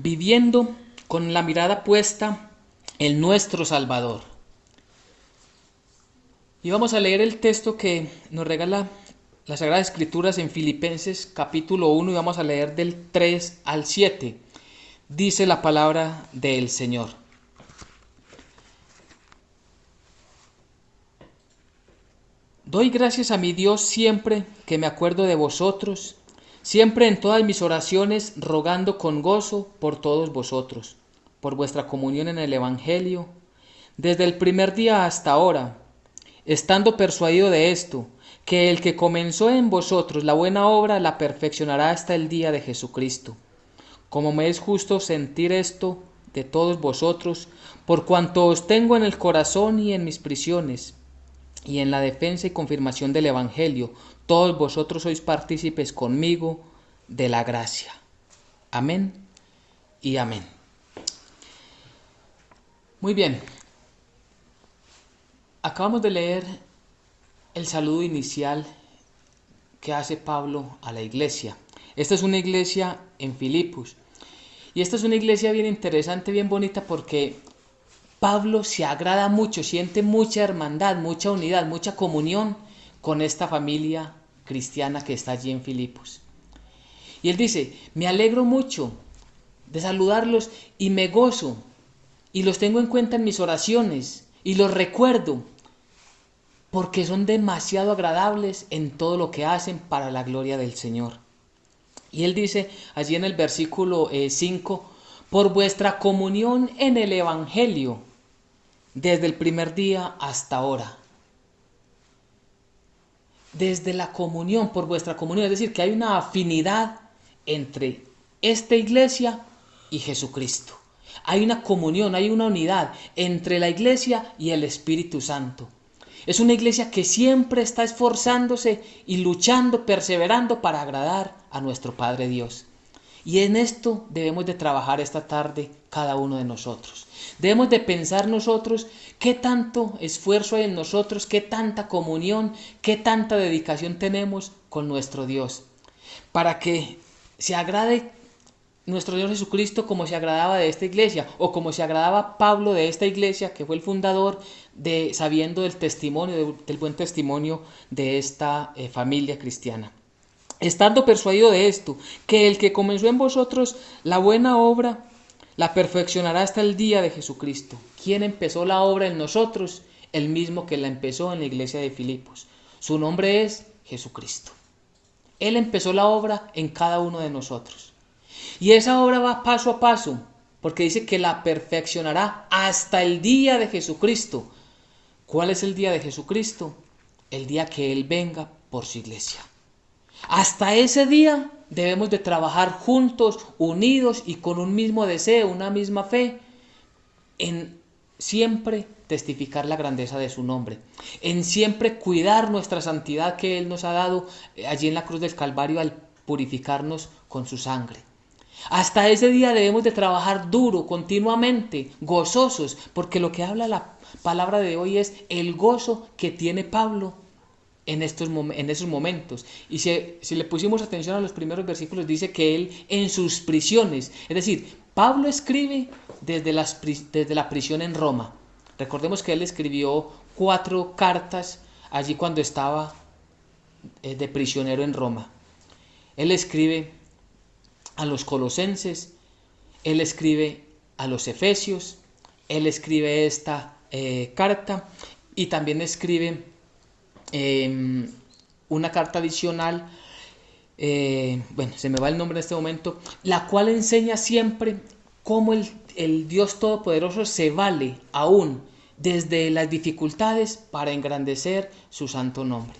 viviendo con la mirada puesta en nuestro Salvador. Y vamos a leer el texto que nos regala las Sagradas Escrituras en Filipenses capítulo 1 y vamos a leer del 3 al 7. Dice la palabra del Señor. Doy gracias a mi Dios siempre que me acuerdo de vosotros, siempre en todas mis oraciones rogando con gozo por todos vosotros, por vuestra comunión en el Evangelio, desde el primer día hasta ahora, estando persuadido de esto, que el que comenzó en vosotros la buena obra la perfeccionará hasta el día de Jesucristo. Como me es justo sentir esto de todos vosotros, por cuanto os tengo en el corazón y en mis prisiones, y en la defensa y confirmación del Evangelio, todos vosotros sois partícipes conmigo de la gracia. Amén y amén. Muy bien, acabamos de leer el saludo inicial que hace Pablo a la iglesia. Esta es una iglesia en Filipos. Y esta es una iglesia bien interesante, bien bonita, porque Pablo se agrada mucho, siente mucha hermandad, mucha unidad, mucha comunión con esta familia cristiana que está allí en Filipos. Y él dice, me alegro mucho de saludarlos y me gozo y los tengo en cuenta en mis oraciones y los recuerdo porque son demasiado agradables en todo lo que hacen para la gloria del Señor. Y él dice allí en el versículo 5, por vuestra comunión en el Evangelio, desde el primer día hasta ahora. Desde la comunión, por vuestra comunión, es decir, que hay una afinidad entre esta iglesia y Jesucristo. Hay una comunión, hay una unidad entre la iglesia y el Espíritu Santo. Es una iglesia que siempre está esforzándose y luchando, perseverando para agradar a nuestro Padre Dios. Y en esto debemos de trabajar esta tarde cada uno de nosotros. Debemos de pensar nosotros qué tanto esfuerzo hay en nosotros, qué tanta comunión, qué tanta dedicación tenemos con nuestro Dios. Para que se agrade nuestro Señor Jesucristo como se agradaba de esta iglesia, o como se agradaba Pablo de esta iglesia, que fue el fundador, sabiendo del testimonio, del buen testimonio de esta familia cristiana. Estando persuadido de esto, que el que comenzó en vosotros la buena obra, la perfeccionará hasta el día de Jesucristo. ¿Quién empezó la obra en nosotros? El mismo que la empezó en la iglesia de Filipos. Su nombre es Jesucristo. Él empezó la obra en cada uno de nosotros. Y esa obra va paso a paso, porque dice que la perfeccionará hasta el día de Jesucristo. ¿Cuál es el día de Jesucristo? El día que Él venga por su iglesia. Hasta ese día debemos de trabajar juntos, unidos y con un mismo deseo, una misma fe, en siempre testificar la grandeza de su nombre, en siempre cuidar nuestra santidad que Él nos ha dado allí en la cruz del Calvario al purificarnos con su sangre. Hasta ese día debemos de trabajar duro, continuamente, gozosos, porque lo que habla la palabra de hoy es el gozo que tiene Pablo en esos momentos. Y si le pusimos atención a los primeros versículos, dice que él en sus prisiones, es decir, Pablo escribe desde la prisión en Roma. Recordemos que él escribió 4 cartas allí cuando estaba de prisionero en Roma. Él escribe a los colosenses, él escribe a los efesios, él escribe esta carta y también escribe una carta adicional, bueno, se me va el nombre en este momento, la cual enseña siempre cómo el Dios Todopoderoso se vale aún desde las dificultades para engrandecer su santo nombre.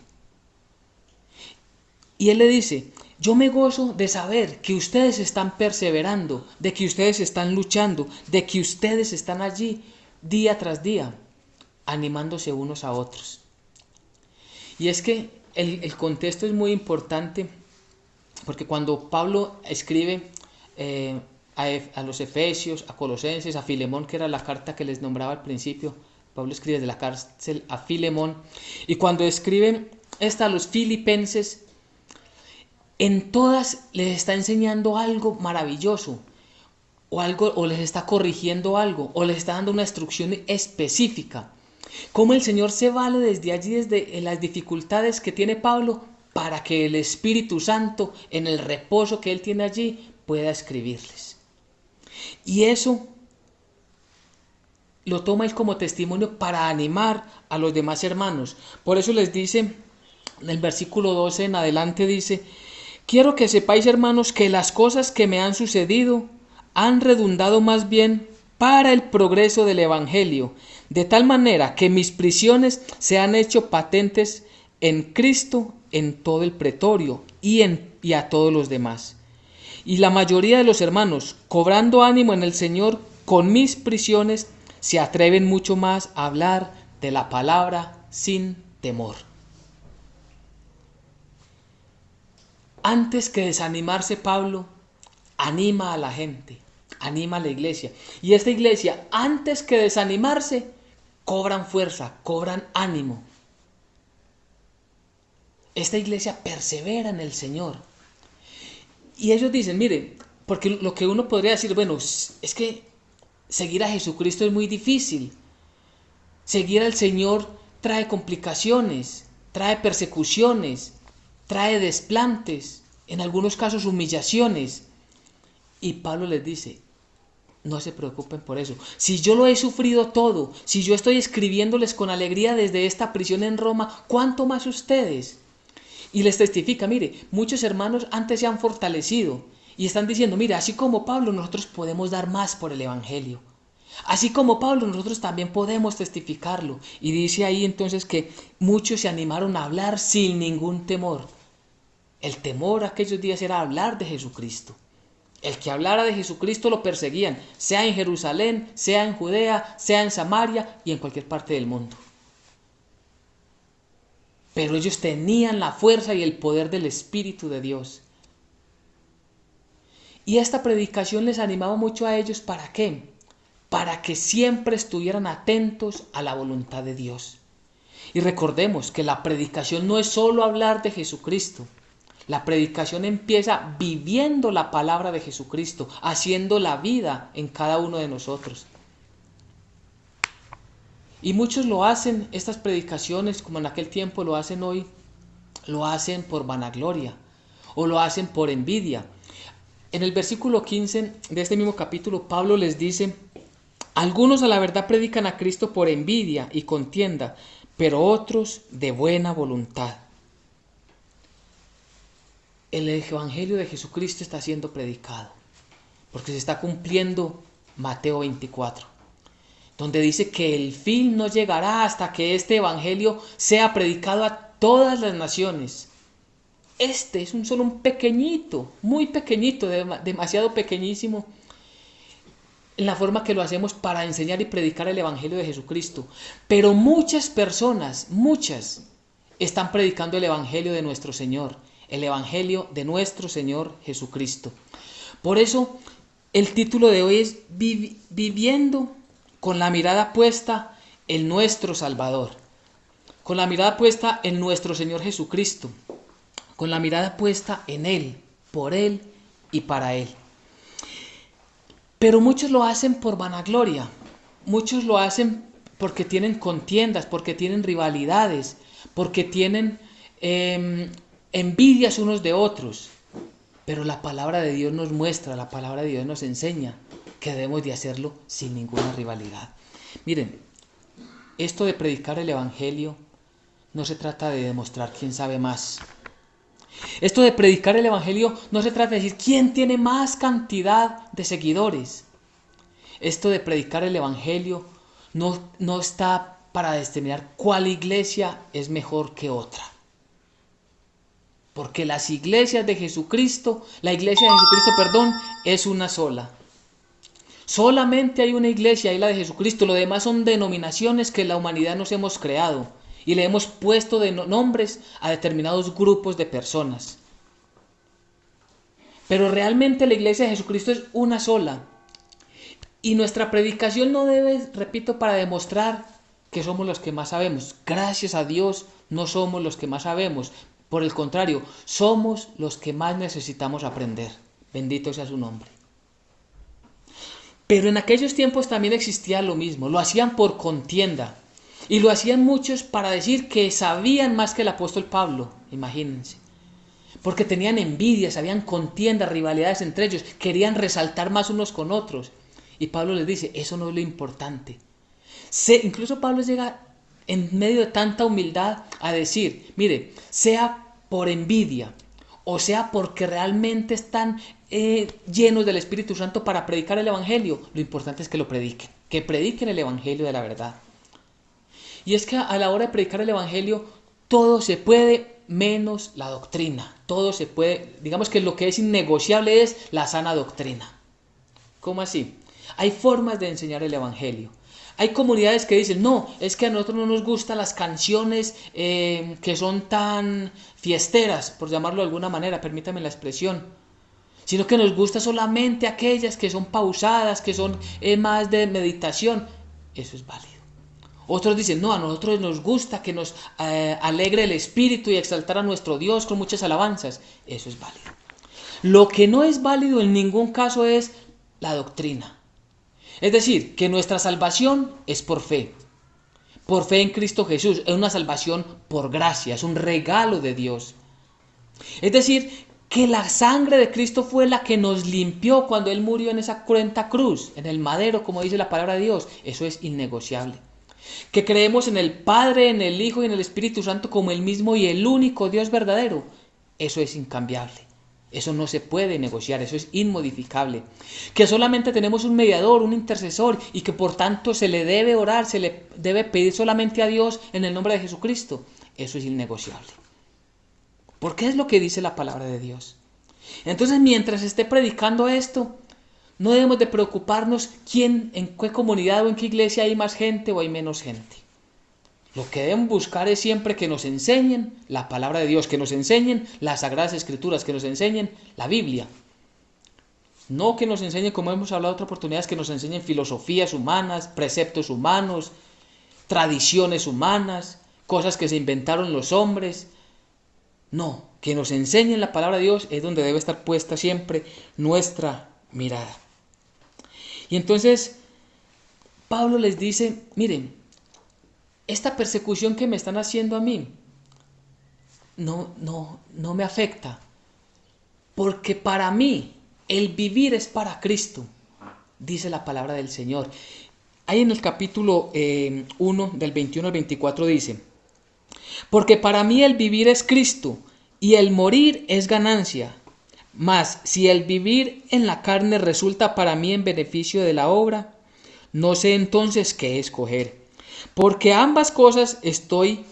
Y él le dice, yo me gozo de saber que ustedes están perseverando, de que ustedes están luchando, de que ustedes están allí día tras día, animándose unos a otros. Y es que el contexto es muy importante, porque cuando Pablo escribe a los Efesios, a Colosenses, a Filemón, que era la carta que les nombraba al principio, Pablo escribe desde la cárcel a Filemón, y cuando escribe esta a los Filipenses, en todas les está enseñando algo maravilloso, o algo, o les está corrigiendo algo, o les está dando una instrucción específica. Cómo el Señor se vale desde allí, desde las dificultades que tiene Pablo, para que el Espíritu Santo, en el reposo que Él tiene allí, pueda escribirles. Y eso lo toma Él como testimonio para animar a los demás hermanos. Por eso les dice, en el versículo 12 en adelante dice: quiero que sepáis, hermanos, que las cosas que me han sucedido han redundado más bien para el progreso del Evangelio, de tal manera que mis prisiones se han hecho patentes en Cristo en todo el pretorio y a todos los demás. Y la mayoría de los hermanos, cobrando ánimo en el Señor con mis prisiones, se atreven mucho más a hablar de la palabra sin temor. Antes que desanimarse, Pablo anima a la gente, anima a la iglesia. Y esta iglesia, antes que desanimarse, cobran fuerza, cobran ánimo. Esta iglesia persevera en el Señor. Y ellos dicen, mire, porque lo que uno podría decir, bueno, es que seguir a Jesucristo es muy difícil. Seguir al Señor trae complicaciones, trae persecuciones, trae desplantes, en algunos casos humillaciones. Y Pablo les dice, no se preocupen por eso. Si yo lo he sufrido todo, si yo estoy escribiéndoles con alegría desde esta prisión en Roma, ¿cuánto más ustedes? Y les testifica, mire, muchos hermanos antes se han fortalecido y están diciendo, mire, así como Pablo, nosotros podemos dar más por el Evangelio. Así como Pablo, nosotros también podemos testificarlo. Y dice ahí entonces que muchos se animaron a hablar sin ningún temor. El temor aquellos días era hablar de Jesucristo. El que hablara de Jesucristo lo perseguían, sea en Jerusalén, sea en Judea, sea en Samaria y en cualquier parte del mundo. Pero ellos tenían la fuerza y el poder del Espíritu de Dios. Y esta predicación les animaba mucho a ellos, ¿para qué? Para que siempre estuvieran atentos a la voluntad de Dios. Y recordemos que la predicación no es solo hablar de Jesucristo. La predicación empieza viviendo la palabra de Jesucristo, haciendo la vida en cada uno de nosotros. Y muchos lo hacen, estas predicaciones, como en aquel tiempo lo hacen hoy, lo hacen por vanagloria o lo hacen por envidia. En el versículo 15 de este mismo capítulo, Pablo les dice: algunos a la verdad predican a Cristo por envidia y contienda, pero otros de buena voluntad. El Evangelio de Jesucristo está siendo predicado, porque se está cumpliendo Mateo 24, donde dice que el fin no llegará hasta que este Evangelio sea predicado a todas las naciones. Este es solo un pequeñito, muy pequeñito, demasiado pequeñísimo, en la forma que lo hacemos para enseñar y predicar el Evangelio de Jesucristo. Pero muchas personas, muchas, están predicando el Evangelio de nuestro Señor, el Evangelio de nuestro Señor Jesucristo. Por eso, el título de hoy es Viviendo con la mirada puesta en nuestro Salvador, con la mirada puesta en nuestro Señor Jesucristo, con la mirada puesta en Él, por Él y para Él. Pero muchos lo hacen por vanagloria, muchos lo hacen porque tienen contiendas, porque tienen rivalidades, porque tienen envidias unos de otros. Pero la palabra de Dios nos muestra, la palabra de Dios nos enseña que debemos de hacerlo sin ninguna rivalidad. Miren, esto de predicar el Evangelio no se trata de demostrar quién sabe más. Esto de predicar el Evangelio no se trata de decir quién tiene más cantidad de seguidores. Esto de predicar el Evangelio no está para determinar cuál iglesia es mejor que otra. Porque las iglesias de Jesucristo, la iglesia de Jesucristo, es una sola. Solamente hay una iglesia, y la de Jesucristo. Lo demás son denominaciones que la humanidad nos hemos creado y le hemos puesto de nombres a determinados grupos de personas. Pero realmente la iglesia de Jesucristo es una sola. Y nuestra predicación no debe, repito, para demostrar que somos los que más sabemos. Gracias a Dios no somos los que más sabemos. Por el contrario, somos los que más necesitamos aprender. Bendito sea su nombre. Pero en aquellos tiempos también existía lo mismo, lo hacían por contienda. Y lo hacían muchos para decir que sabían más que el apóstol Pablo, imagínense. Porque tenían envidias, habían contiendas, rivalidades entre ellos, querían resaltar más unos con otros. Y Pablo les dice, eso no es lo importante. Incluso Pablo llega en medio de tanta humildad a decir, mire, sea por envidia o sea porque realmente están llenos del Espíritu Santo para predicar el Evangelio, lo importante es que lo prediquen, que prediquen el Evangelio de la verdad. Y es que a la hora de predicar el Evangelio, todo se puede menos la doctrina. Todo se puede, digamos que lo que es innegociable es la sana doctrina. ¿Cómo así? Hay formas de enseñar el Evangelio. Hay comunidades que dicen, no, es que a nosotros no nos gustan las canciones que son tan fiesteras, por llamarlo de alguna manera, permítame la expresión, sino que nos gusta solamente aquellas que son pausadas, que son más de meditación. Eso es válido. Otros dicen, no, a nosotros nos gusta que nos alegre el espíritu y exaltar a nuestro Dios con muchas alabanzas. Eso es válido. Lo que no es válido en ningún caso es la doctrina. Es decir, que nuestra salvación es por fe en Cristo Jesús, es una salvación por gracia, es un regalo de Dios. Es decir, que la sangre de Cristo fue la que nos limpió cuando Él murió en esa cruenta cruz, en el madero, como dice la palabra de Dios. Eso es innegociable. Que creemos en el Padre, en el Hijo y en el Espíritu Santo como el mismo y el único Dios verdadero. Eso es incambiable. Eso no se puede negociar, eso es inmodificable. Que solamente tenemos un mediador, un intercesor, y que por tanto se le debe orar, se le debe pedir solamente a Dios en el nombre de Jesucristo. Eso es innegociable. Porque es lo que dice la palabra de Dios. Entonces, mientras esté predicando esto, no debemos de preocuparnos en qué comunidad o en qué iglesia hay más gente o hay menos gente. Lo que deben buscar es siempre que nos enseñen la palabra de Dios, que nos enseñen las Sagradas Escrituras, que nos enseñen la Biblia. No que nos enseñen, como hemos hablado en otras oportunidades, que nos enseñen filosofías humanas, preceptos humanos, tradiciones humanas, cosas que se inventaron los hombres. No, que nos enseñen la palabra de Dios es donde debe estar puesta siempre nuestra mirada. Y entonces Pablo les dice, miren, esta persecución que me están haciendo a mí no me afecta, porque para mí el vivir es para Cristo, dice la palabra del Señor. Ahí en el capítulo 1 del 21 al 24 dice, porque para mí el vivir es Cristo y el morir es ganancia. Mas si el vivir en la carne resulta para mí en beneficio de la obra, no sé entonces qué escoger. Porque ambas cosas estoy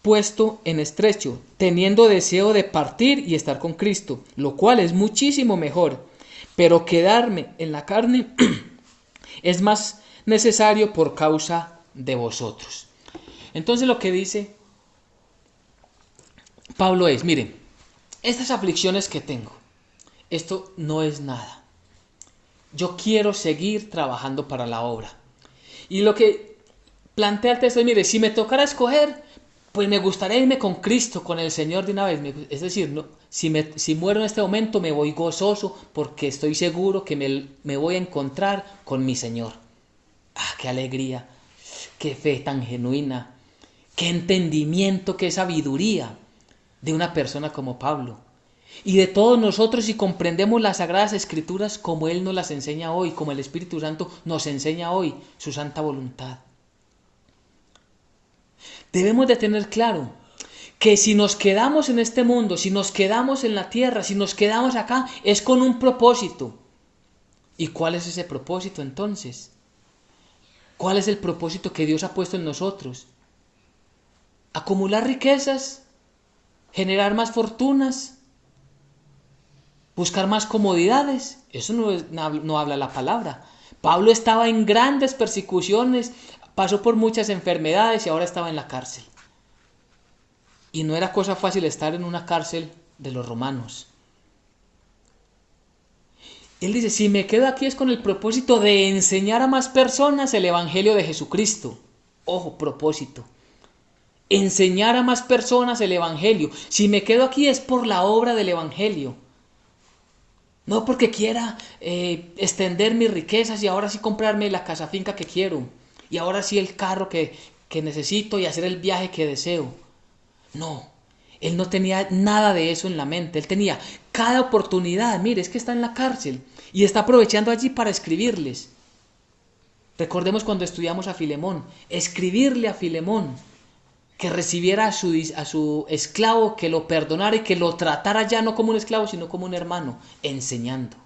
puesto en estrecho, teniendo deseo de partir y estar con Cristo, lo cual es muchísimo mejor. Pero quedarme en la carne es más necesario por causa de vosotros. Entonces lo que dice Pablo es, miren, estas aflicciones que tengo, esto no es nada. Yo quiero seguir trabajando para la obra. Y lo que plantea el texto es, mire, si me tocara escoger, pues me gustaría irme con Cristo, con el Señor de una vez. Es decir, no, si muero en este momento me voy gozoso porque estoy seguro que me voy a encontrar con mi Señor. ¡Ah, qué alegría! ¡Qué fe tan genuina! ¡Qué entendimiento, qué sabiduría de una persona como Pablo! Y de todos nosotros si comprendemos las Sagradas Escrituras como Él nos las enseña hoy, como el Espíritu Santo nos enseña hoy su santa voluntad. Debemos de tener claro que si nos quedamos en este mundo, si nos quedamos en la tierra, si nos quedamos acá, es con un propósito. ¿Y cuál es ese propósito entonces? ¿Cuál es el propósito que Dios ha puesto en nosotros? ¿Acumular riquezas? ¿Generar más fortunas? ¿Buscar más comodidades? Eso no habla la palabra. Pablo estaba en grandes persecuciones, pasó por muchas enfermedades y ahora estaba en la cárcel. Y no era cosa fácil estar en una cárcel de los romanos. Él dice, si me quedo aquí es con el propósito de enseñar a más personas el Evangelio de Jesucristo. Ojo, propósito. Enseñar a más personas el Evangelio. Si me quedo aquí es por la obra del Evangelio. No porque quiera extender mis riquezas y ahora sí comprarme la casa finca que quiero. Y ahora sí el carro que necesito y hacer el viaje que deseo. No, él no tenía nada de eso en la mente. Él tenía cada oportunidad. Mire, es que está en la cárcel y está aprovechando allí para escribirles. Recordemos cuando estudiamos a Filemón. Escribirle a Filemón que recibiera a su esclavo, que lo perdonara y que lo tratara ya no como un esclavo, sino como un hermano, enseñando.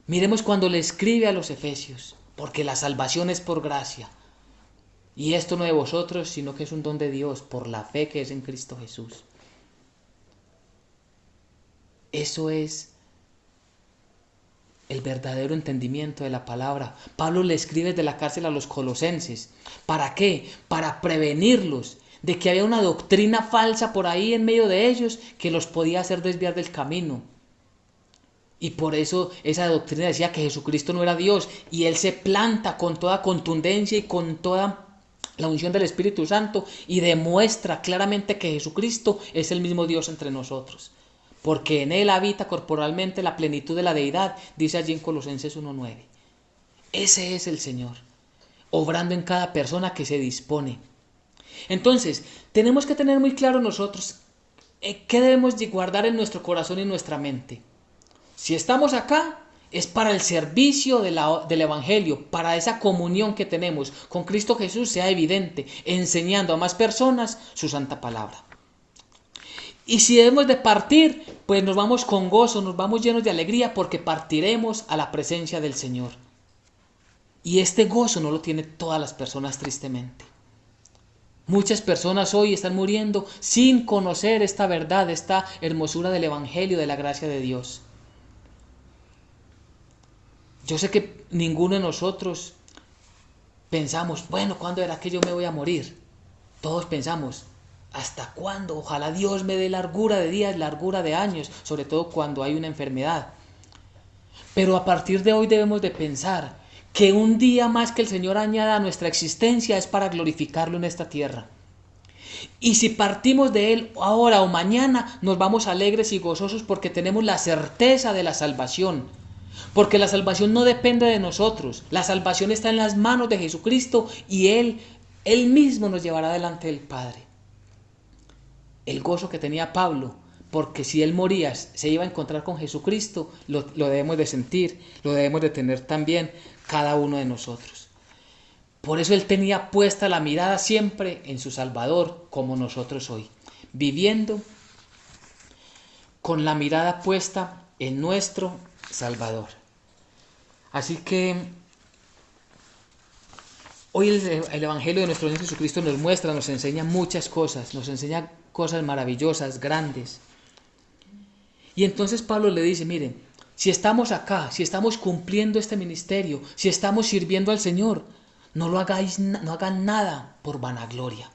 Miremos cuando le escribe a los Efesios, porque la salvación es por gracia. Y esto no de vosotros, sino que es un don de Dios, por la fe que es en Cristo Jesús. Eso es el verdadero entendimiento de la palabra. Pablo le escribe de la cárcel a los colosenses. ¿Para qué? Para prevenirlos de que había una doctrina falsa por ahí en medio de ellos que los podía hacer desviar del camino. Y por eso esa doctrina decía que Jesucristo no era Dios, y Él se planta con toda contundencia y con toda la unción del Espíritu Santo y demuestra claramente que Jesucristo es el mismo Dios entre nosotros. Porque en Él habita corporalmente la plenitud de la deidad, dice allí en Colosenses 1:9. Ese es el Señor, obrando en cada persona que se dispone. Entonces, tenemos que tener muy claro nosotros qué debemos de guardar en nuestro corazón y en nuestra mente. Si estamos acá, es para el servicio del Evangelio, para esa comunión que tenemos con Cristo Jesús sea evidente, enseñando a más personas su santa palabra. Y si debemos de partir, pues nos vamos con gozo, nos vamos llenos de alegría porque partiremos a la presencia del Señor. Y este gozo no lo tienen todas las personas tristemente. Muchas personas hoy están muriendo sin conocer esta verdad, esta hermosura del Evangelio, de la gracia de Dios. Yo sé que ninguno de nosotros pensamos, bueno, ¿cuándo era que yo me voy a morir? Todos pensamos, ¿hasta cuándo? Ojalá Dios me dé largura de días, largura de años, sobre todo cuando hay una enfermedad. Pero a partir de hoy debemos de pensar que un día más que el Señor añada a nuestra existencia es para glorificarlo en esta tierra. Y si partimos de Él ahora o mañana, nos vamos alegres y gozosos porque tenemos la certeza de la salvación. Porque la salvación no depende de nosotros, la salvación está en las manos de Jesucristo y Él mismo nos llevará delante del Padre. El gozo que tenía Pablo, porque si él moría se iba a encontrar con Jesucristo, lo debemos de sentir, lo debemos de tener también cada uno de nosotros. Por eso él tenía puesta la mirada siempre en su Salvador, como nosotros hoy, viviendo con la mirada puesta en nuestro Salvador. Así que hoy el Evangelio de nuestro Señor Jesucristo nos muestra, nos enseña muchas cosas, nos enseña cosas maravillosas, grandes. Y entonces Pablo le dice, miren, si estamos acá, si estamos cumpliendo este ministerio, si estamos sirviendo al Señor, no hagan nada por vanagloria.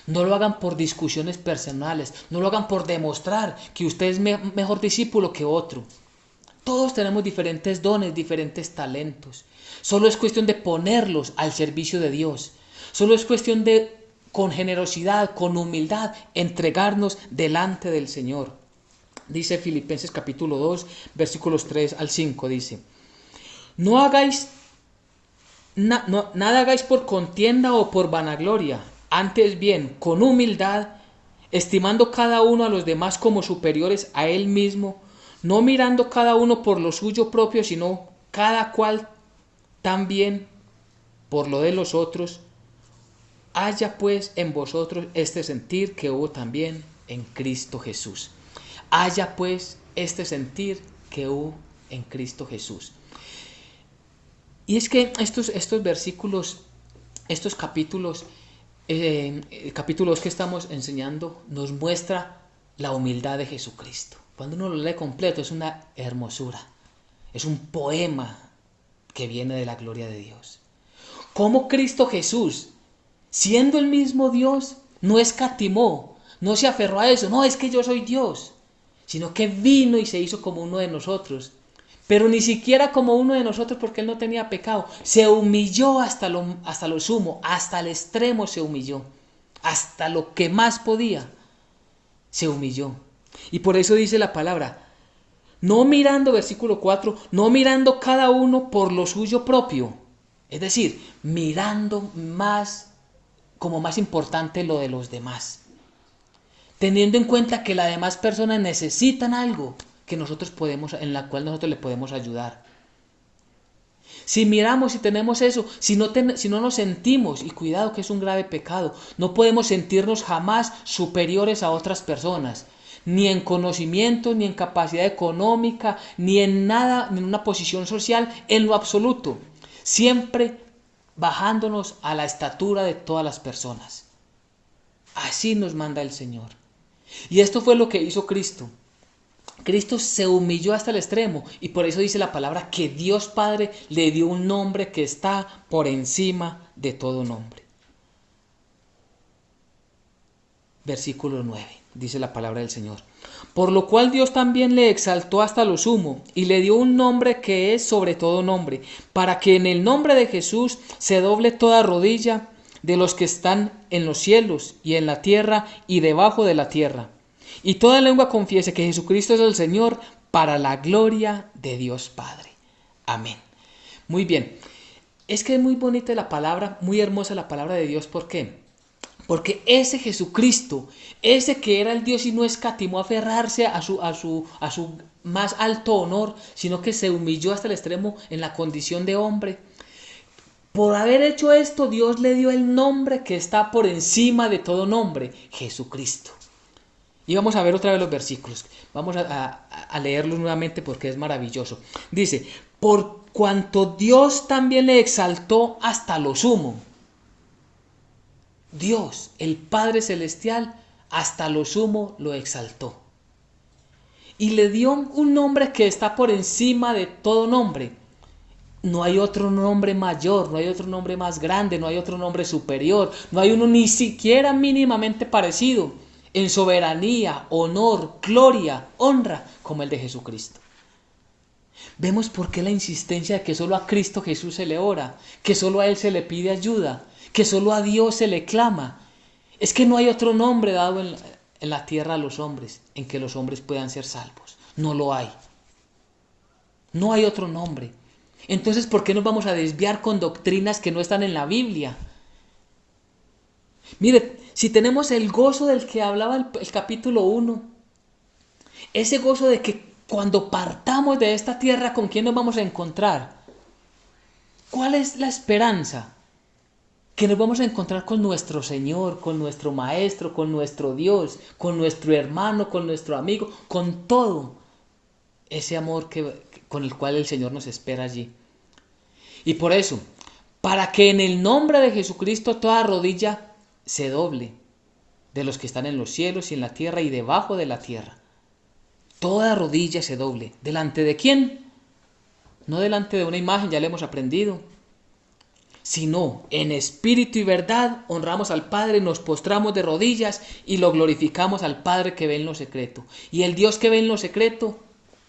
No lo hagan por discusiones personales, no lo hagan por demostrar que usted es mejor discípulo que otro. Todos tenemos diferentes dones, diferentes talentos. Solo es cuestión de ponerlos al servicio de Dios. Solo es cuestión de, con generosidad, con humildad, entregarnos delante del Señor. Dice Filipenses capítulo 2, versículos 3 al 5, dice: No hagáis nada hagáis por contienda o por vanagloria, antes bien, con humildad, estimando cada uno a los demás como superiores a él mismo, no mirando cada uno por lo suyo propio, sino cada cual también por lo de los otros. Haya pues en vosotros este sentir que hubo también en Cristo Jesús. Haya pues este sentir que hubo en Cristo Jesús. Y es que estos versículos, estos capítulos, capítulos que estamos enseñando, nos muestra la humildad de Jesucristo. Cuando uno lo lee completo es una hermosura, es un poema que viene de la gloria de Dios. Cómo Cristo Jesús, siendo el mismo Dios, no escatimó, no se aferró a eso, no es que yo soy Dios, sino que vino y se hizo como uno de nosotros. Pero ni siquiera como uno de nosotros porque él no tenía pecado. Se humilló hasta lo sumo, hasta el extremo se humilló. Hasta lo que más podía, se humilló. Y por eso dice la palabra, No mirando, versículo 4, no mirando cada uno por lo suyo propio. Es decir, mirando más, como más importante lo de los demás. Teniendo en cuenta que las demás personas necesitan algo que nosotros podemos, en la cual nosotros le podemos ayudar. Si miramos y tenemos eso, si no nos sentimos, y cuidado que es un grave pecado, no podemos sentirnos jamás superiores a otras personas, ni en conocimiento, ni en capacidad económica, ni en nada, ni en una posición social, en lo absoluto. Siempre bajándonos a la estatura de todas las personas. Así nos manda el Señor. Y esto fue lo que hizo Cristo. Cristo se humilló hasta el extremo y por eso dice la palabra que Dios Padre le dio un nombre que está por encima de todo nombre. Versículo 9, dice la palabra del Señor. Por lo cual Dios también le exaltó hasta lo sumo y le dio un nombre que es sobre todo nombre, para que en el nombre de Jesús se doble toda rodilla de los que están en los cielos y en la tierra y debajo de la tierra. Y toda lengua confiese que Jesucristo es el Señor, para la gloria de Dios Padre. Amén. Muy bien. Es que es muy bonita la palabra, muy hermosa la palabra de Dios. ¿Por qué? Porque ese Jesucristo, ese que era el Dios y no escatimó a aferrarse a su más alto honor, sino que se humilló hasta el extremo en la condición de hombre. Por haber hecho esto, Dios le dio el nombre que está por encima de todo nombre, Jesucristo. Y vamos a ver otra vez los versículos. Vamos a leerlos nuevamente porque es maravilloso. Dice, por cuanto Dios también le exaltó hasta lo sumo. Dios, el Padre Celestial, hasta lo sumo lo exaltó. Y le dio un nombre que está por encima de todo nombre. No hay otro nombre mayor, no hay otro nombre más grande, no hay otro nombre superior, no hay uno ni siquiera mínimamente parecido en soberanía, honor, gloria, honra, como el de Jesucristo. Vemos por qué la insistencia de que solo a Cristo Jesús se le ora, que solo a Él se le pide ayuda, que solo a Dios se le clama. Es que no hay otro nombre dado en la tierra a los hombres, en que los hombres puedan ser salvos. No lo hay. No hay otro nombre. Entonces, ¿por qué nos vamos a desviar con doctrinas que no están en la Biblia? Mire, si tenemos el gozo del que hablaba el capítulo 1, ese gozo de que cuando partamos de esta tierra, ¿con quién nos vamos a encontrar? ¿Cuál es la esperanza? Que nos vamos a encontrar con nuestro Señor, con nuestro Maestro, con nuestro Dios, con nuestro hermano, con nuestro amigo, con todo ese amor con el cual el Señor nos espera allí. Y por eso, para que en el nombre de Jesucristo toda rodilla se doble, de los que están en los cielos y en la tierra y debajo de la tierra. Toda rodilla se doble. ¿Delante de quién? No delante de una imagen, ya le hemos aprendido. Sino en espíritu y verdad honramos al Padre, nos postramos de rodillas y lo glorificamos al Padre que ve en lo secreto. Y el Dios que ve en lo secreto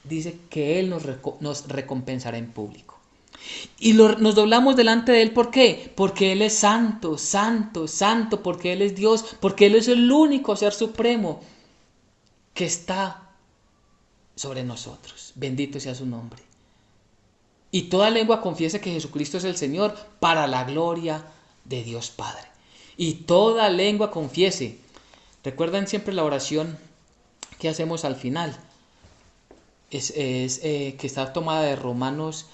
dice que Él nos recompensará en público. Y nos doblamos delante de Él, ¿por qué? Porque Él es santo, santo, santo, porque Él es Dios, porque Él es el único ser supremo que está sobre nosotros. Bendito sea su nombre. Y toda lengua confiese que Jesucristo es el Señor, para la gloria de Dios Padre. Y toda lengua confiese. Recuerden siempre la oración que hacemos al final. Que está tomada de Romanos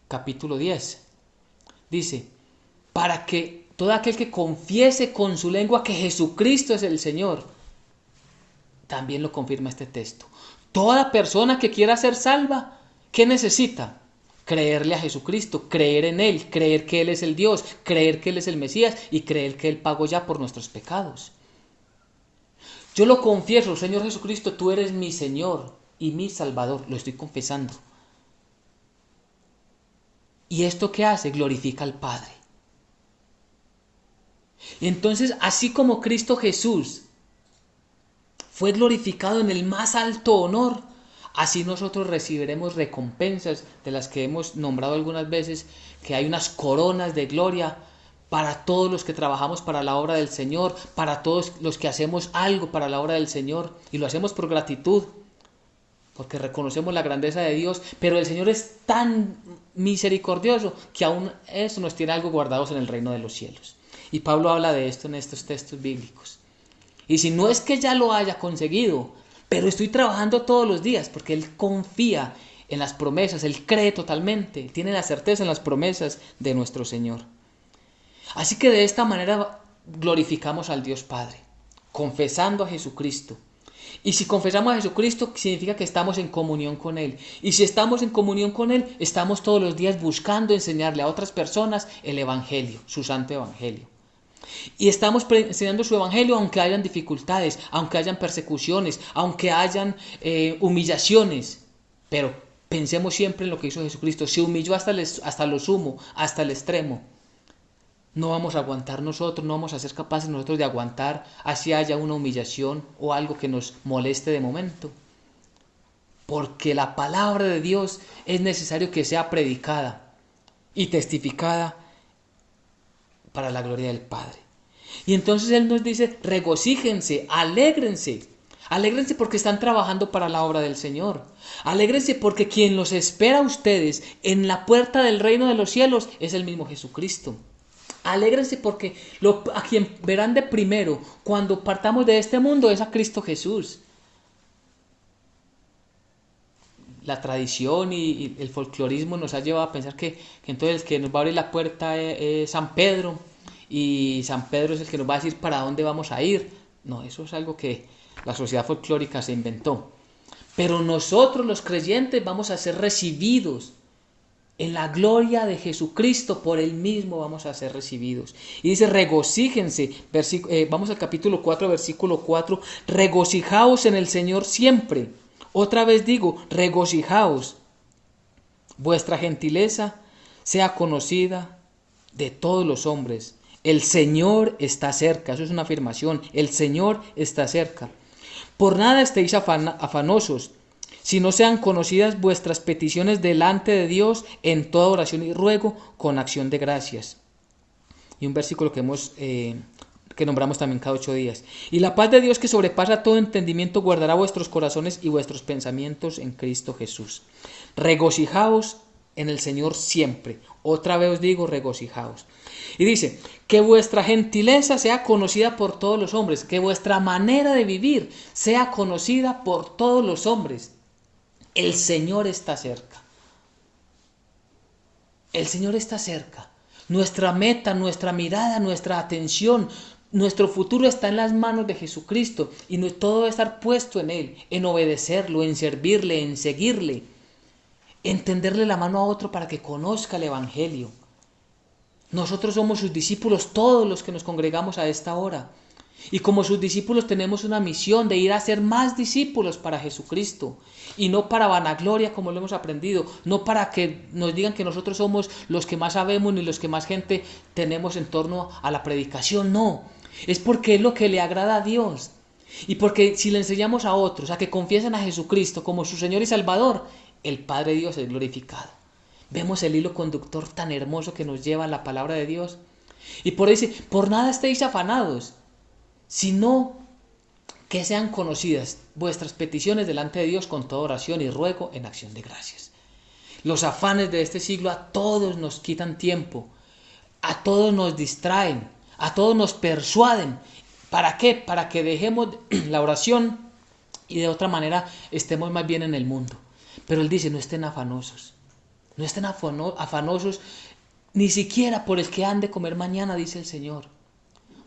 capítulo 10. Dice, para que todo aquel que confiese con su lengua que Jesucristo es el Señor, también lo confirma este texto. Toda persona que quiera ser salva, ¿qué necesita? Creerle a Jesucristo, creer en Él, creer que Él es el Dios, creer que Él es el Mesías y creer que Él pagó ya por nuestros pecados. Yo lo confieso, Señor Jesucristo, tú eres mi Señor y mi Salvador, lo estoy confesando. ¿Y esto qué hace? Glorifica al Padre. Y entonces, así como Cristo Jesús fue glorificado en el más alto honor, así nosotros recibiremos recompensas de las que hemos nombrado algunas veces, que hay unas coronas de gloria para todos los que trabajamos para la obra del Señor, para todos los que hacemos algo para la obra del Señor y lo hacemos por gratitud. porque reconocemos la grandeza de Dios, pero el Señor es tan misericordioso que aún eso nos tiene algo guardados en el reino de los cielos. Y Pablo habla de esto en estos textos bíblicos. Y si no es que ya lo haya conseguido, pero estoy trabajando todos los días, porque él confía en las promesas, él cree totalmente, tiene la certeza en las promesas de nuestro Señor. Así que de esta manera glorificamos al Dios Padre, confesando a Jesucristo. Y si confesamos a Jesucristo, significa que estamos en comunión con Él. Y si estamos en comunión con Él, estamos todos los días buscando enseñarle a otras personas el Evangelio, su santo Evangelio. Y estamos enseñando su Evangelio aunque hayan dificultades, aunque hayan persecuciones, aunque hayan humillaciones. Pero pensemos siempre en lo que hizo Jesucristo. Se humilló hasta lo sumo, hasta el extremo. No vamos a aguantar nosotros, no vamos a ser capaces nosotros de aguantar así haya una humillación o algo que nos moleste de momento. Porque la palabra de Dios es necesario que sea predicada y testificada para la gloria del Padre. Y entonces Él nos dice, regocíjense, alégrense. Alégrense porque están trabajando para la obra del Señor. Alégrense porque quien los espera a ustedes en la puerta del reino de los cielos es el mismo Jesucristo. Alégrense porque a quien verán de primero cuando partamos de este mundo es a Cristo Jesús. La tradición y el folclorismo nos ha llevado a pensar que entonces el que nos va a abrir la puerta es San Pedro y San Pedro es el que nos va a decir para dónde vamos a ir. No, eso es algo que la sociedad folclórica se inventó. Pero nosotros los creyentes vamos a ser recibidos en la gloria de Jesucristo, por Él mismo vamos a ser recibidos. Y dice, regocíjense, vamos al capítulo 4, versículo 4, regocijaos en el Señor siempre. Otra vez digo, regocijaos. Vuestra gentileza sea conocida de todos los hombres. El Señor está cerca, eso es una afirmación, el Señor está cerca. Por nada estéis afanosos, si no sean conocidas vuestras peticiones delante de Dios en toda oración y ruego con acción de gracias. Y un versículo que nombramos también cada 8 días. Y la paz de Dios que sobrepasa todo entendimiento guardará vuestros corazones y vuestros pensamientos en Cristo Jesús. Regocijaos en el Señor siempre. Otra vez os digo, regocijaos. Y dice, que vuestra gentileza sea conocida por todos los hombres, que vuestra manera de vivir sea conocida por todos los hombres. El Señor está cerca. El Señor está cerca. Nuestra meta, nuestra mirada, nuestra atención, nuestro futuro está en las manos de Jesucristo y todo debe estar puesto en Él, en obedecerlo, en servirle, en seguirle, en tenderle la mano a otro para que conozca el Evangelio. Nosotros somos sus discípulos, todos los que nos congregamos a esta hora. Y como sus discípulos tenemos una misión de ir a ser más discípulos para Jesucristo. Y no para vanagloria como lo hemos aprendido. No para que nos digan que nosotros somos los que más sabemos ni los que más gente tenemos en torno a la predicación. No, es porque es lo que le agrada a Dios. Y porque si le enseñamos a otros a que confiesen a Jesucristo como su Señor y Salvador, el Padre Dios es glorificado. Vemos el hilo conductor tan hermoso que nos lleva a la palabra de Dios. Y por eso dice, por nada estéis afanados, sino que sean conocidas vuestras peticiones delante de Dios con toda oración y ruego en acción de gracias. Los afanes de este siglo a todos nos quitan tiempo, a todos nos distraen, a todos nos persuaden. ¿Para qué? Para que dejemos la oración y de otra manera estemos más bien en el mundo. Pero Él dice, no estén afanosos, no estén afanosos ni siquiera por el que han de comer mañana, dice el Señor.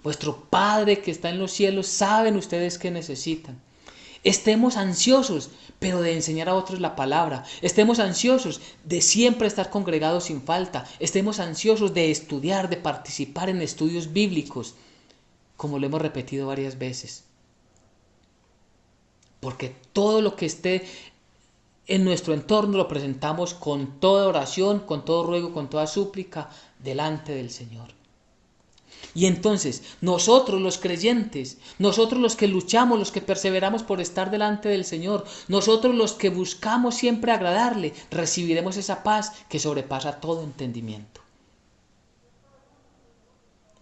Vuestro Padre que está en los cielos, saben ustedes qué necesitan. Estemos ansiosos, pero de enseñar a otros la palabra. Estemos ansiosos de siempre estar congregados sin falta. Estemos ansiosos de estudiar, de participar en estudios bíblicos, como lo hemos repetido varias veces. Porque todo lo que esté en nuestro entorno lo presentamos con toda oración, con todo ruego, con toda súplica, delante del Señor. Y entonces, nosotros los creyentes, nosotros los que luchamos, los que perseveramos por estar delante del Señor, nosotros los que buscamos siempre agradarle, recibiremos esa paz que sobrepasa todo entendimiento.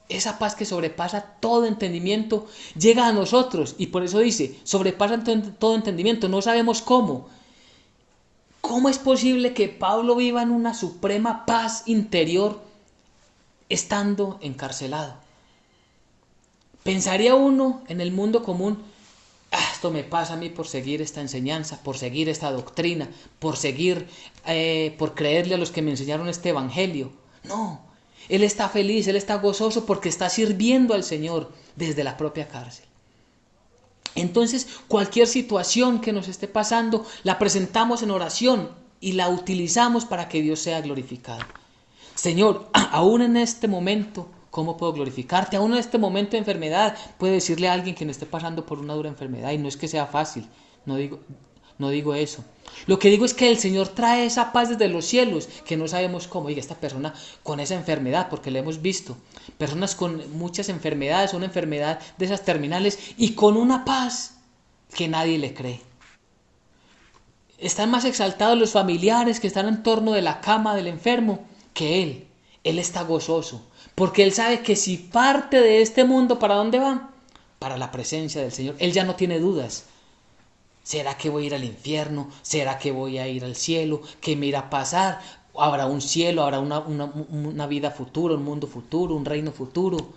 Esa paz que sobrepasa todo entendimiento llega a nosotros y por eso dice, sobrepasa todo entendimiento, no sabemos cómo. ¿Cómo es posible que Pablo viva en una suprema paz interior estando encarcelado? Pensaría uno en el mundo común, esto me pasa a mí por seguir esta enseñanza, por seguir esta doctrina, por creerle a los que me enseñaron este evangelio. No, él está feliz, él está gozoso porque está sirviendo al Señor desde la propia cárcel. Entonces, cualquier situación que nos esté pasando, la presentamos en oración y la utilizamos para que Dios sea glorificado. Señor, aún en este momento, ¿cómo puedo glorificarte? Aún en este momento de enfermedad, puede decirle a alguien que no esté pasando por una dura enfermedad, y no es que sea fácil, no digo eso. Lo que digo es que el Señor trae esa paz desde los cielos, que no sabemos cómo. Oiga, esta persona con esa enfermedad, porque la hemos visto, personas con muchas enfermedades, una enfermedad de esas terminales, y con una paz que nadie le cree. Están más exaltados los familiares que están en torno de la cama del enfermo que él. Él está gozoso, porque él sabe que si parte de este mundo, ¿para dónde va? Para la presencia del Señor. Él ya no tiene dudas. ¿Será que voy a ir al infierno? ¿Será que voy a ir al cielo? ¿Qué me irá a pasar? ¿Habrá un cielo? ¿Habrá una vida futura, un mundo futuro, un reino futuro?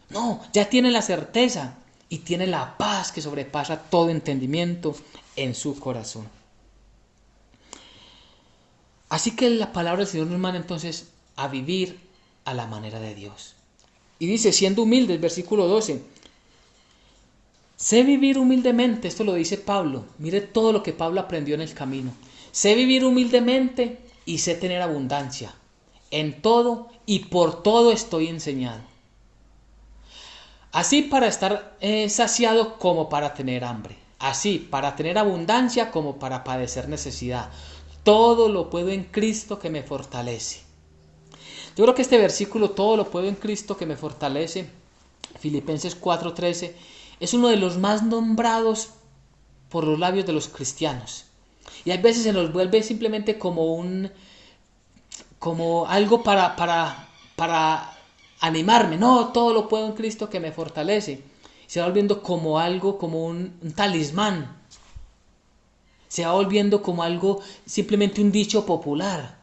No, ya tiene la certeza y tiene la paz que sobrepasa todo entendimiento en su corazón. Así que la palabra del Señor nos manda entonces a vivir a la manera de Dios. Y dice, siendo humildes, versículo 12, sé vivir humildemente, esto lo dice Pablo, mire todo lo que Pablo aprendió en el camino. Sé vivir humildemente y sé tener abundancia. En todo y por todo estoy enseñado. Así para estar saciado como para tener hambre. Así para tener abundancia como para padecer necesidad. Todo lo puedo en Cristo que me fortalece. Yo creo que este versículo, todo lo puedo en Cristo que me fortalece, Filipenses 4:13, es uno de los más nombrados por los labios de los cristianos. Y hay veces se nos vuelve simplemente como algo para animarme. No, todo lo puedo en Cristo que me fortalece. Se va volviendo como algo, como un talismán. Se va volviendo como algo, simplemente un dicho popular.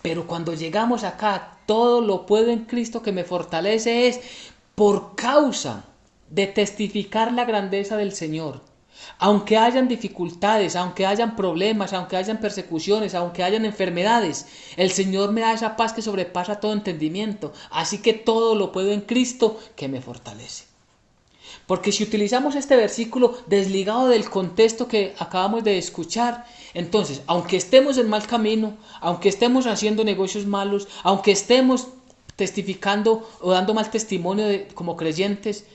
Pero cuando llegamos acá, todo lo puedo en Cristo que me fortalece, es por causa de testificar la grandeza del Señor. Aunque hayan dificultades, aunque hayan problemas, aunque hayan persecuciones, aunque hayan enfermedades, el Señor me da esa paz que sobrepasa todo entendimiento. Así que todo lo puedo en Cristo que me fortalece. Porque si utilizamos este versículo desligado del contexto que acabamos de escuchar, entonces, aunque estemos en mal camino, aunque estemos haciendo negocios malos, aunque estemos testificando o dando mal testimonio como creyentes,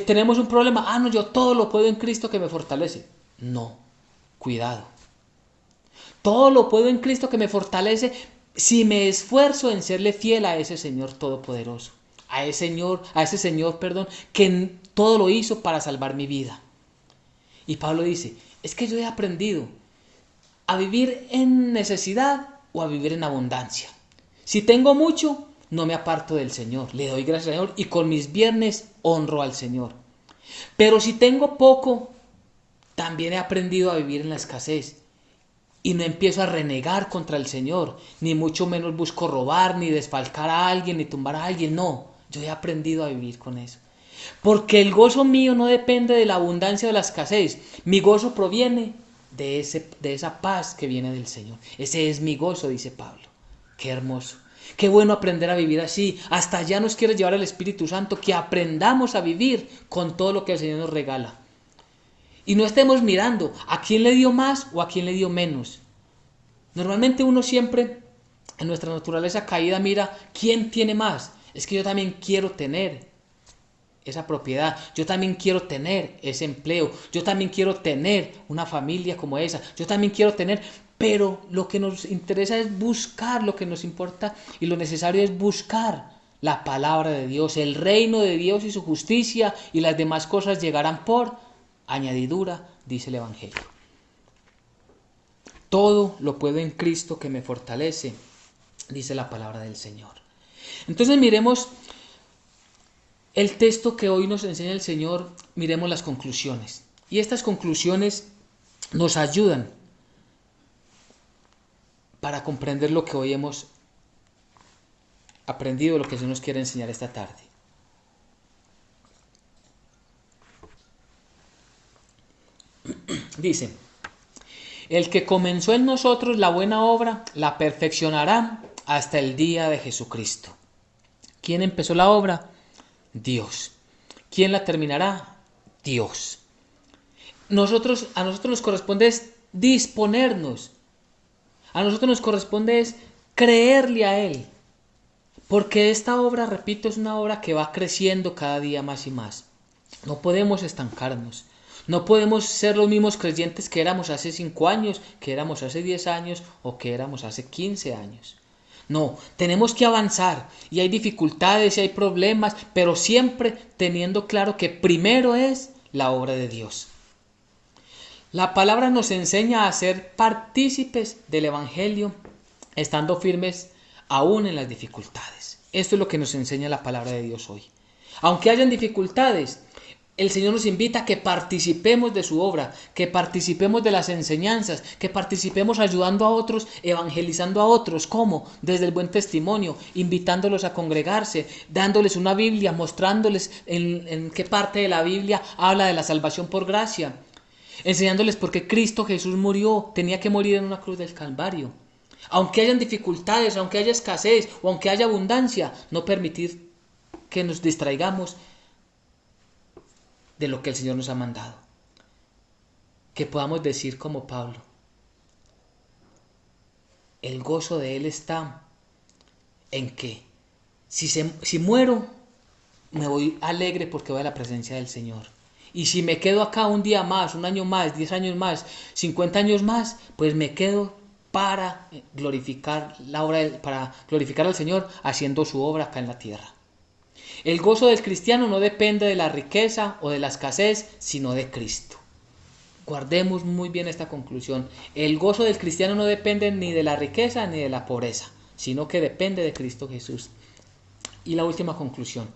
tenemos un problema. No, yo todo lo puedo en Cristo que me fortalece. No, cuidado. Todo lo puedo en Cristo que me fortalece si me esfuerzo en serle fiel a ese Señor todopoderoso. A ese Señor, que todo lo hizo para salvar mi vida. Y Pablo dice, es que yo he aprendido a vivir en necesidad o a vivir en abundancia. Si tengo mucho, no me aparto del Señor, le doy gracias al Señor y con mis bienes honro al Señor. Pero si tengo poco, también he aprendido a vivir en la escasez. Y no empiezo a renegar contra el Señor, ni mucho menos busco robar, ni desfalcar a alguien, ni tumbar a alguien. No, yo he aprendido a vivir con eso. Porque el gozo mío no depende de la abundancia o de la escasez. Mi gozo proviene de esa paz que viene del Señor. Ese es mi gozo, dice Pablo. Qué hermoso. Qué bueno aprender a vivir así. Hasta allá nos quiere llevar el Espíritu Santo, que aprendamos a vivir con todo lo que el Señor nos regala. Y no estemos mirando a quién le dio más o a quién le dio menos. Normalmente uno siempre, en nuestra naturaleza caída, mira quién tiene más. Es que yo también quiero tener esa propiedad, yo también quiero tener ese empleo, yo también quiero tener una familia como esa, yo también quiero tener, pero lo que nos interesa es buscar, lo que nos importa y lo necesario es buscar la palabra de Dios, el reino de Dios y su justicia, y las demás cosas llegarán por añadidura, dice el Evangelio. Todo lo puedo en Cristo que me fortalece, dice la palabra del Señor. Entonces miremos el texto que hoy nos enseña el Señor, miremos las conclusiones. Y estas conclusiones nos ayudan para comprender lo que hoy hemos aprendido, lo que Jesús nos quiere enseñar esta tarde. Dice, el que comenzó en nosotros la buena obra, la perfeccionará hasta el día de Jesucristo. ¿Quién empezó la obra? Dios. ¿Quién la terminará? Dios. A nosotros nos corresponde es disponernos. A nosotros nos corresponde es creerle a Él. Porque esta obra, repito, es una obra que va creciendo cada día más y más. No podemos estancarnos. No podemos ser los mismos creyentes que éramos hace 5 años, que éramos hace 10 años o que éramos hace 15 años. No, tenemos que avanzar y hay dificultades y hay problemas, pero siempre teniendo claro que primero es la obra de Dios. La palabra nos enseña a ser partícipes del Evangelio, estando firmes aún en las dificultades. Esto es lo que nos enseña la palabra de Dios hoy. Aunque hayan dificultades, el Señor nos invita a que participemos de su obra, que participemos de las enseñanzas, que participemos ayudando a otros, evangelizando a otros. ¿Cómo? Desde el buen testimonio, invitándolos a congregarse, dándoles una Biblia, mostrándoles en qué parte de la Biblia habla de la salvación por gracia, enseñándoles por qué Cristo Jesús murió, tenía que morir en una cruz del Calvario. Aunque hayan dificultades, aunque haya escasez o aunque haya abundancia, no permitir que nos distraigamos de lo que el Señor nos ha mandado. Que podamos decir como Pablo, el gozo de Él está en que si muero, me voy alegre porque voy a la presencia del Señor. Y si me quedo acá un día más, un año más, 10 años más, 50 años más, pues me quedo para glorificar para glorificar al Señor haciendo su obra acá en la tierra. El gozo del cristiano no depende de la riqueza o de la escasez, sino de Cristo. Guardemos muy bien esta conclusión. El gozo del cristiano no depende ni de la riqueza ni de la pobreza, sino que depende de Cristo Jesús. Y la última conclusión.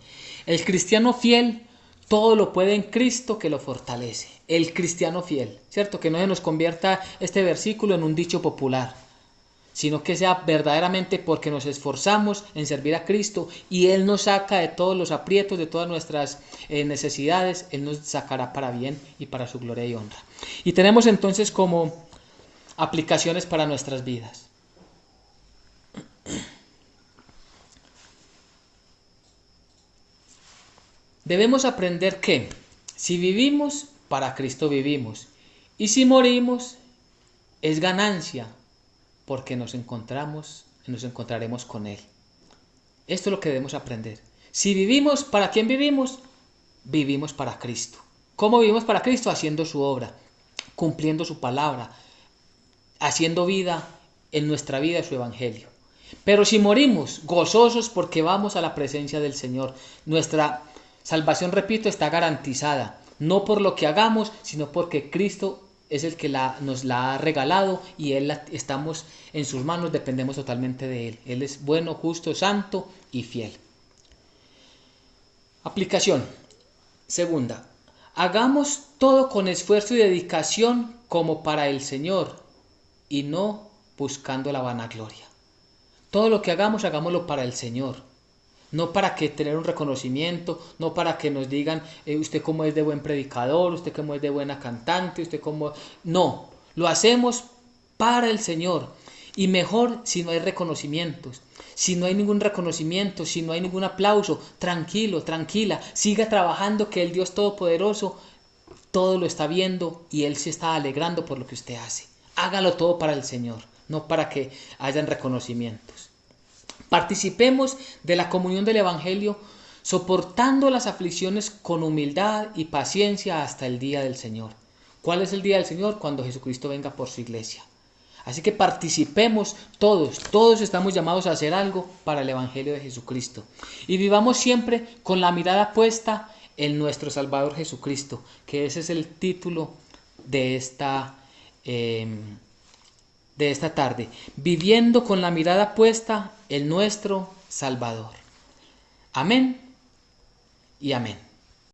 El cristiano fiel todo lo puede en Cristo que lo fortalece. El cristiano fiel, ¿cierto? Que no se nos convierta este versículo en un dicho popular, sino que sea verdaderamente porque nos esforzamos en servir a Cristo y Él nos saca de todos los aprietos, de todas nuestras necesidades. Él nos sacará para bien y para su gloria y honra. Y tenemos entonces como aplicaciones para nuestras vidas. Debemos aprender que si vivimos, para Cristo vivimos, y si morimos, es ganancia, porque nos encontraremos con Él. Esto es lo que debemos aprender. Si vivimos, ¿para quién vivimos? Vivimos para Cristo. ¿Cómo vivimos para Cristo? Haciendo su obra, cumpliendo su palabra, haciendo vida en nuestra vida su evangelio. Pero si morimos, gozosos porque vamos a la presencia del Señor. Nuestra salvación, repito, está garantizada, no por lo que hagamos, sino porque Cristo es el que nos la ha regalado y estamos en sus manos, dependemos totalmente de Él. Él es bueno, justo, santo y fiel. Aplicación. Segunda, hagamos todo con esfuerzo y dedicación como para el Señor y no buscando la vanagloria. Todo lo que hagamos, hagámoslo para el Señor. No para que tener un reconocimiento, no para que nos digan usted cómo es de buen predicador, usted cómo es de buena cantante, usted cómo... No, lo hacemos para el Señor. Y mejor si no hay reconocimientos. Si no hay ningún reconocimiento, si no hay ningún aplauso, tranquilo, tranquila, siga trabajando que el Dios Todopoderoso todo lo está viendo y Él se está alegrando por lo que usted hace. Hágalo todo para el Señor, no para que hayan reconocimientos. Participemos de la comunión del Evangelio, soportando las aflicciones con humildad y paciencia hasta el día del Señor. ¿Cuál es el día del Señor? Cuando Jesucristo venga por su iglesia. Así que participemos todos estamos llamados a hacer algo para el Evangelio de Jesucristo. Y vivamos siempre con la mirada puesta en nuestro Salvador Jesucristo, que ese es el título de esta tarde, viviendo con la mirada puesta en nuestro Salvador. Amén y amén.